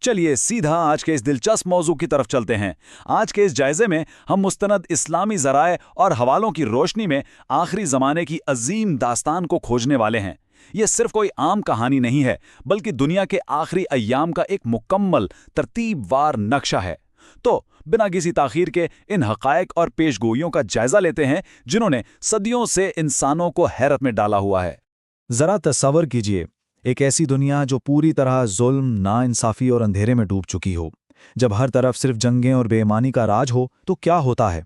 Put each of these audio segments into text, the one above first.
चलिए सीधा आज के इस दिलचस्प मौजू की तरफ चलते हैं। आज के इस जायजे में हम मुस्तनद इस्लामी ज़राए और हवालों की रोशनी में आखिरी ज़माने की अजीम दास्तान को खोजने वाले हैं। ये सिर्फ कोई आम कहानी नहीं है, बल्कि दुनिया के आखिरी अय्याम का एक मुकम्मल तरतीबवार नक्शा है। तो बिना किसी ताखीर के इन हक़ाइक़ और पेशगोइयों का जायजा लेते हैं जिन्होंने सदियों से इंसानों को हैरत में डाला हुआ है। ज़रा तस्वर कीजिए, एक ऐसी दुनिया जो पूरी तरह जुल्म, नाइंसाफ़ी और अंधेरे में डूब चुकी हो। जब हर तरफ सिर्फ जंगें और बेईमानी का राज हो तो क्या होता है?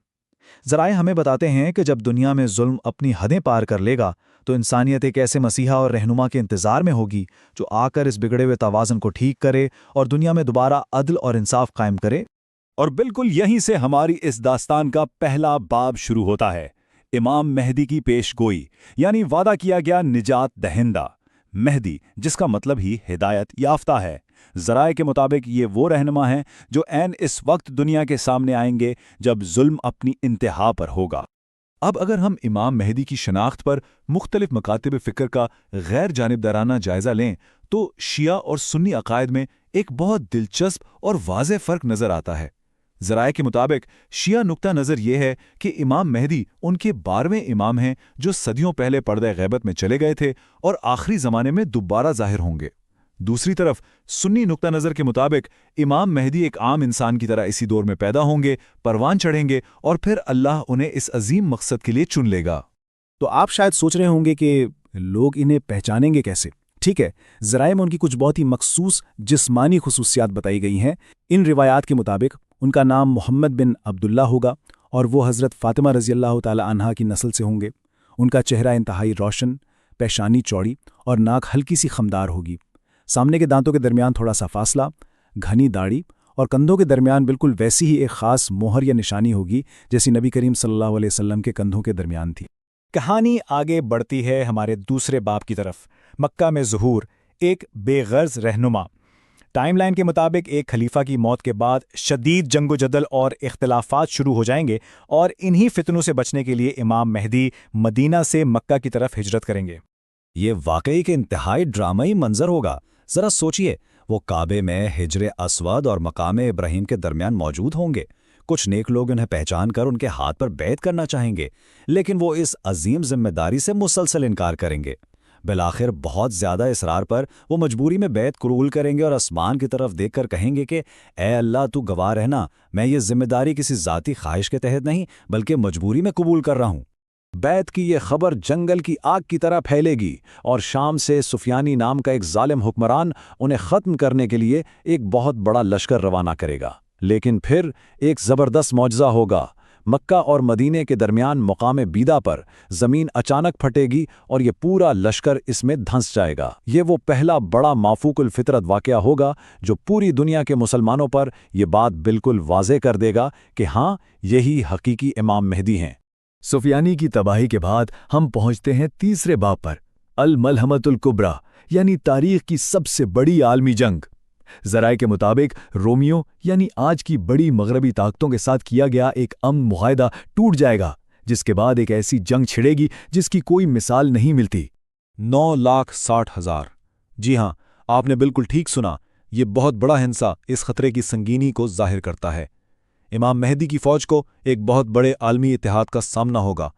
ज़राए हमें बताते हैं कि जब दुनिया में जुल्म अपनी हदें पार कर लेगा तो इंसानियत एक ऐसे मसीहा और रहनुमा के इंतज़ार में होगी जो आकर इस बिगड़े हुए तवाज़ुन को ठीक करे और दुनिया में दोबारा अदल और इंसाफ कायम करे। और बिल्कुल यहीं से हमारी इस दास्तान का पहला बाब शुरू होता है। इमाम मेहदी की पेशगोई, यानी वादा किया गया निजात दहिंदा। मेहदी, जिसका मतलब ही हिदायत याफ्ता है। ज़राए के मुताबिक ये वो रहनुमा हैं जो ऐन इस वक्त दुनिया के सामने आएंगे जब जुल्म अपनी इंतहा पर होगा। अब अगर हम इमाम मेहदी की शनाख्त पर मुख्तलिफ मकातिब फ़िक्र का गैर जानिबदाराना जायज़ा लें तो शिया और सुन्नी अकायद में एक बहुत दिलचस्प और वाज़ेह फ़र्क नज़र आता है। ज़राए के मुताबिक शिया नुक्ता नज़र ये है कि इमाम मेहदी उनके 12वें इमाम हैं जो सदियों पहले पर्दे गैबत में चले गए थे और आखिरी ज़माने में दोबारा ज़ाहिर होंगे। दूसरी तरफ सुन्नी नुक्ता नज़र के मुताबिक इमाम मेहदी एक आम इंसान की तरह इसी दौर में पैदा होंगे, परवान चढ़ेंगे और फिर अल्लाह उन्हें इस अजीम मकसद के लिए चुन लेगा। तो आप शायद सोच रहे होंगे कि लोग इन्हें पहचानेंगे कैसे? ठीक है, ज़राए में उनकी कुछ बहुत ही मखसूस जिस्मानी खुसूसियात बताई गई हैं। इन रिवायात के मुताबिक उनका नाम मोहम्मद बिन अब्दुल्ला होगा और वो हज़रत फ़ातिमा रज़ियल्लाहु ताला अन्हा की नस्ल से होंगे। उनका चेहरा इंतहाई रोशन, पेशानी चौड़ी और नाक हल्की सी खमदार होगी। सामने के दांतों के दरमियान थोड़ा सा फासला, घनी दाढ़ी और कंधों के दरमियान बिल्कुल वैसी ही एक ख़ास मोहर या निशानी होगी जैसी नबी करीम सल्लल्लाहु अलैहि वसल्लम के कंधों के दरमियान थी। कहानी आगे बढ़ती है हमारे दूसरे बाब की तरफ। मक्का में ज़ुहूर, एक बेगर्ज रहनुमा। टाइमलाइन के मुताबिक एक खलीफा की मौत के बाद शदीद जंगो-जदल और इख्तिलाफात शुरू हो जाएंगे और इन्हीं फितनों से बचने के लिए इमाम मेहदी मदीना से मक्का की तरफ हिजरत करेंगे। ये वाकई के इंतहाई ड्रामाई मंजर होगा। ज़रा सोचिए, वो काबे में हिजर अस्वद और मकाम इब्राहिम के दरमियान मौजूद होंगे। कुछ नेक लोग उन्हें पहचान कर उनके हाथ पर बैत करना चाहेंगे, लेकिन वो इस अजीम जिम्मेदारी से मुसलसल इनकार करेंगे। बिलाखिर बहुत ज़्यादा इसरार पर वो मजबूरी में बैत कबूल करेंगे और आसमान की तरफ देखकर कहेंगे कि ए अल्लाह, तू गवाह रहना, मैं ये जिम्मेदारी किसी ज़ाती ख्वाहिश के तहत नहीं बल्कि मजबूरी में कबूल कर रहा हूँ। बैत की ये खबर जंगल की आग की तरह फैलेगी और शाम से सुफियानी नाम का एक जालिम हुक्मरान उन्हें ख़त्म करने के लिए एक बहुत बड़ा लश्कर रवाना करेगा। लेकिन फिर एक ज़बरदस्त मौजज़ा होगा। मक्का और मदीने के दरमियान मकाम बीदा पर ज़मीन अचानक फटेगी और ये पूरा लश्कर इसमें धंस जाएगा। ये वो पहला बड़ा माफूकुल फितरत वाक़या होगा जो पूरी दुनिया के मुसलमानों पर यह बात बिल्कुल वाज़ेह कर देगा कि हाँ, यही हकीकी इमाम मेहदी हैं। सुफियानी की तबाही के बाद हम पहुंचते हैं तीसरे बाब पर, अल मलहमतुल कुब्रा, यानी तारीख की सबसे बड़ी आलमी जंग। ज़राए के मुताबिक रोमियो यानी आज की बड़ी मगरबी ताकतों के साथ किया गया एक अमन मुआहदा टूट जाएगा, जिसके बाद एक ऐसी जंग छिड़ेगी जिसकी कोई मिसाल नहीं मिलती। 9,60,000। जी हाँ, आपने बिल्कुल ठीक सुना। ये बहुत बड़ा हिंसा इस खतरे की संगीनी को जाहिर करता है। इमाम मेहदी की फ़ौज को एक बहुत बड़े आलमी इत्तेहाद का सामना होगा।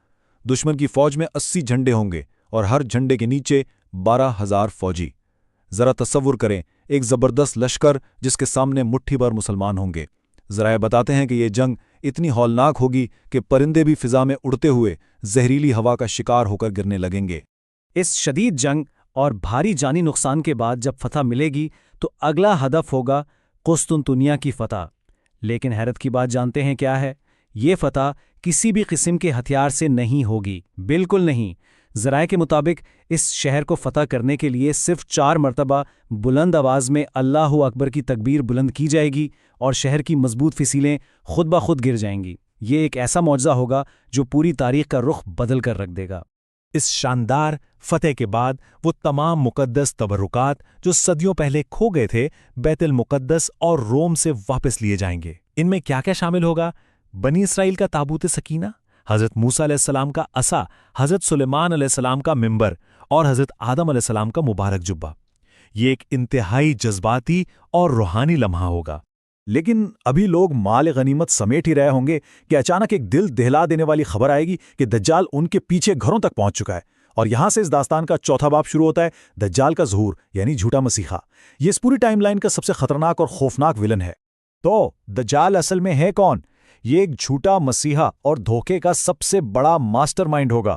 दुश्मन की फ़ौज में 80 झंडे होंगे और हर झंडे के नीचे 12,000 फ़ौजी। ज़रा तसव्वुर करें, एक ज़बरदस्त लश्कर जिसके सामने मुट्ठी भर मुसलमान होंगे। ज़राए बताते हैं कि ये जंग इतनी हौलनाक होगी कि परिंदे भी फ़िज़ा में उड़ते हुए जहरीली हवा का शिकार होकर गिरने लगेंगे। इस शदीद जंग और भारी जानी नुकसान के बाद जब फतह मिलेगी तो अगला हदफ होगा कुस्तुनतुनिया की फतह। लेकिन हैरत की बात जानते हैं क्या है? ये फतह किसी भी किस्म के हथियार से नहीं होगी, बिल्कुल नहीं। ज़राए के मुताबिक इस शहर को फतह करने के लिए सिर्फ 4 मरतबा बुलंद आवाज़ में अल्लाहु अकबर की तकबीर बुलंद की जाएगी और शहर की मजबूत फिसीलें खुद ब खुद गिर जाएंगी। ये एक ऐसा मौजज़ा होगा जो पूरी तारीख का रुख बदल कर रख देगा। इस शानदार फतेह के बाद वो तमाम मुकद्दस तबरुकात जो सदियों पहले खो गए थे बैतुल मुकद्दस और रोम से वापस लिए जाएंगे। इनमें क्या क्या शामिल होगा? बनी इसराइल का ताबूत सकीना, हज़रत मूसा अलैहिस्सलाम का असा, हज़रत सुलेमान अलैहिस्सलाम का मिंबर और हज़रत आदम अलैहिस्सलाम का मुबारक जुब्बा। یہ ایک انتہائی جذباتی اور روحانی لمحہ ہوگا۔ لیکن ابھی لوگ مال غنیمت سمیٹ ہی رہے ہوں گے کہ اچانک ایک دل دہلا دینے والی خبر آئے گی کہ دجال ان کے پیچھے گھروں تک پہنچ چکا ہے، اور یہاں سے اس داستان کا چوتھا باب شروع ہوتا ہے، دجال کا ظہور یعنی جھوٹا مسیحا۔ یہ اس پوری ٹائم لائن کا سب سے خطرناک اور خوفناک ویلن ہے۔ تو دجال اصل میں ہے کون؟ یہ ایک جھوٹا مسیحا اور دھوکے کا سب سے بڑا ماسٹر مائنڈ ہوگا۔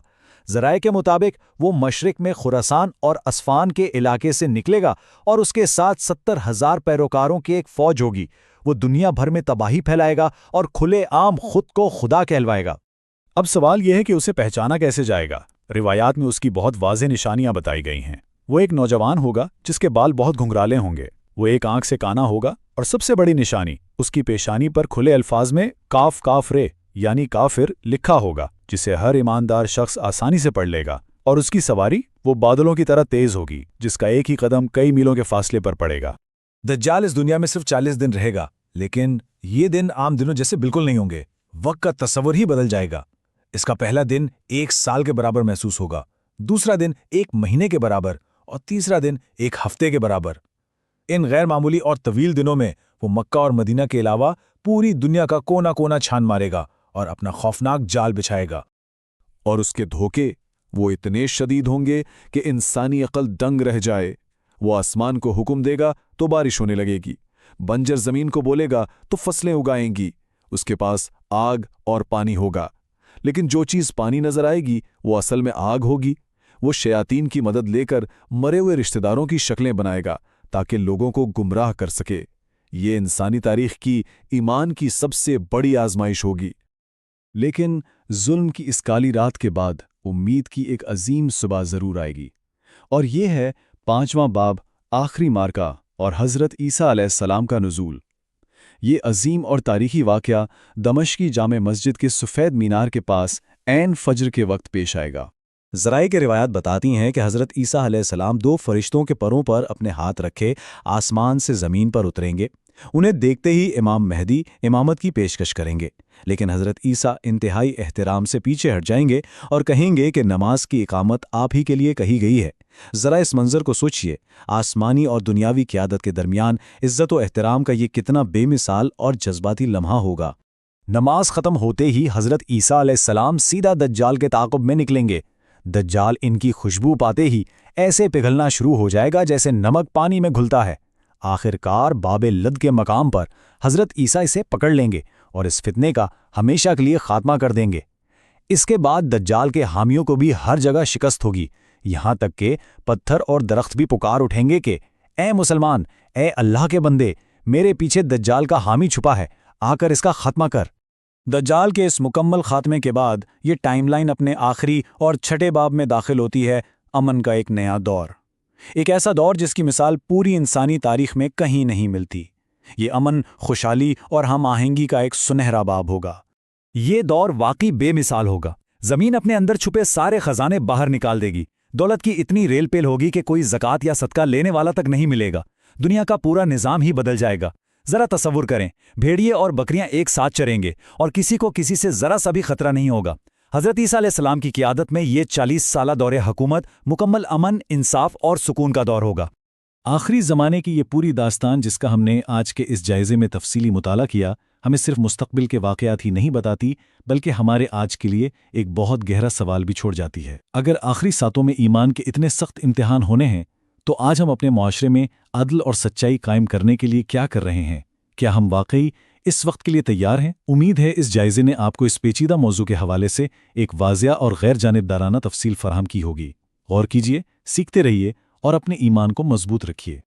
ذرائع کے مطابق وہ مشرق میں خراسان اور اصفہان کے علاقے سے نکلے گا اور اس کے ساتھ 70,000 پیروکاروں کی ایک فوج ہوگی۔ وہ دنیا بھر میں تباہی پھیلائے گا اور کھلے عام خود کو خدا کہلوائے گا۔ اب سوال یہ ہے کہ اسے پہچانا کیسے جائے گا؟ روایات میں اس کی بہت واضح نشانیاں بتائی گئی ہیں۔ وہ ایک نوجوان ہوگا جس کے بال بہت گھنگرالے ہوں گے، وہ ایک آنکھ سے کانا ہوگا، اور سب سے بڑی نشانی اس کی پیشانی پر کھلے الفاظ میں کاف کاف رے یعنی کافر لکھا ہوگا، جسے ہر ایماندار شخص آسانی سے پڑھ لے گا۔ اور اس کی سواری وہ بادلوں کی طرح تیز ہوگی، جس کا ایک ہی قدم کئی میلوں کے فاصلے پر پڑے گا۔ دجال اس دنیا میں صرف 40 دن رہے گا، لیکن یہ دن عام دنوں جیسے بالکل نہیں ہوں گے۔ وقت کا تصور ہی بدل جائے گا۔ اس کا پہلا دن 1 سال کے برابر محسوس ہوگا، دوسرا دن 1 مہینے کے برابر، اور تیسرا دن 1 ہفتے کے برابر۔ ان غیر معمولی اور طویل دنوں میں وہ مکہ اور مدینہ کے علاوہ پوری دنیا کا کونا کونا چھان مارے گا اور اپنا خوفناک جال بچھائے گا۔ اور اس کے دھوکے وہ اتنے شدید ہوں گے کہ انسانی عقل دنگ رہ جائے۔ وہ آسمان کو حکم دے گا تو بارش ہونے لگے گی، بنجر زمین کو بولے گا تو فصلیں اگائیں گی۔ اس کے پاس آگ اور پانی ہوگا، لیکن جو چیز پانی نظر آئے گی وہ اصل میں آگ ہوگی۔ وہ شیاطین کی مدد لے کر مرے ہوئے رشتہ داروں کی شکلیں بنائے گا تاکہ لوگوں کو گمراہ کر سکے۔ یہ انسانی تاریخ کی ایمان کی سب سے بڑی آزمائش ہوگی۔ لیکن ظلم کی اس کالی رات کے بعد امید کی ایک عظیم صبح ضرور آئے گی، اور یہ ہے 5واں باب، آخری مارکہ اور حضرت عیسیٰ علیہ السلام کا نزول۔ یہ عظیم اور تاریخی واقعہ دمشق کی جامع مسجد کے سفید مینار کے پاس عین فجر کے وقت پیش آئے گا۔ ذرائع کے روایات بتاتی ہیں کہ حضرت عیسیٰ علیہ السلام 2 فرشتوں کے پروں پر اپنے ہاتھ رکھے آسمان سے زمین پر اتریں گے۔ انہیں دیکھتے ہی امام مہدی امامت کی پیشکش کریں گے، لیکن حضرت عیسیٰ انتہائی احترام سے پیچھے ہٹ جائیں گے اور کہیں گے کہ نماز کی اقامت آپ ہی کے لیے کہی گئی ہے۔ ذرا اس منظر کو سوچئے، آسمانی اور دنیاوی قیادت کے درمیان عزت و احترام کا یہ کتنا بے مثال اور جذباتی لمحہ ہوگا۔ نماز ختم ہوتے ہی حضرت عیسیٰ علیہ السلام سیدھا دجال کے تعاقب میں نکلیں گے۔ دجال ان کی خوشبو پاتے ہی ایسے پگھلنا شروع ہو جائے گا جیسے نمک پانی میں گھلتا ہے۔ آخر کار باب لد کے مقام پر حضرت عیسیٰ اسے پکڑ لیں گے اور اس فتنے کا ہمیشہ کے لیے خاتمہ کر دیں گے۔ اس کے بعد دجال کے حامیوں کو بھی ہر جگہ شکست ہوگی، یہاں تک کہ پتھر اور درخت بھی پکار اٹھیں گے کہ اے مسلمان، اے اللہ کے بندے، میرے پیچھے دجال کا حامی چھپا ہے، آ کر اس کا خاتمہ کر۔ دجال کے اس مکمل خاتمے کے بعد یہ ٹائم لائن اپنے آخری اور چھٹے باب میں داخل ہوتی ہے، امن کا ایک نیا دور۔ ایک ایسا دور جس کی مثال پوری انسانی تاریخ میں کہیں نہیں ملتی۔ یہ امن، خوشحالی اور ہم آہنگی کا ایک سنہرا باب ہوگا۔ یہ دور واقعی بے مثال ہوگا۔ زمین اپنے اندر چھپے سارے خزانے باہر نکال دے گی، دولت کی اتنی ریل پیل ہوگی کہ کوئی زکوٰۃ یا صدقہ لینے والا تک نہیں ملے گا، دنیا کا پورا نظام ہی بدل جائے گا۔ ذرا تصور کریں، بھیڑیے اور بکریاں ایک ساتھ چریں گے اور کسی کو کسی سے ذرا سا بھی خطرہ نہیں ہوگا۔ حضرت عیسیٰ علیہ السلام کی قیادت میں یہ 40 سالہ دور حکومت مکمل امن، انصاف اور سکون کا دور ہوگا۔ آخری زمانے کی یہ پوری داستان جس کا ہم نے آج کے اس جائزے میں تفصیلی مطالعہ کیا، ہمیں صرف مستقبل کے واقعات ہی نہیں بتاتی بلکہ ہمارے آج کے لیے ایک بہت گہرا سوال بھی چھوڑ جاتی ہے۔ اگر آخری ساتوں میں ایمان کے اتنے سخت امتحان ہونے ہیں تو آج ہم اپنے معاشرے میں عدل اور سچائی قائم کرنے کے لیے کیا کر رہے ہیں؟ کیا ہم واقعی اس وقت کے لیے تیار ہیں؟ امید ہے اس جائزے نے آپ کو اس پیچیدہ موضوع کے حوالے سے ایک واضح اور غیر جانبدارانہ تفصیل فراہم کی ہوگی۔ غور کیجیے، سیکھتے رہیے اور اپنے ایمان کو مضبوط رکھیے۔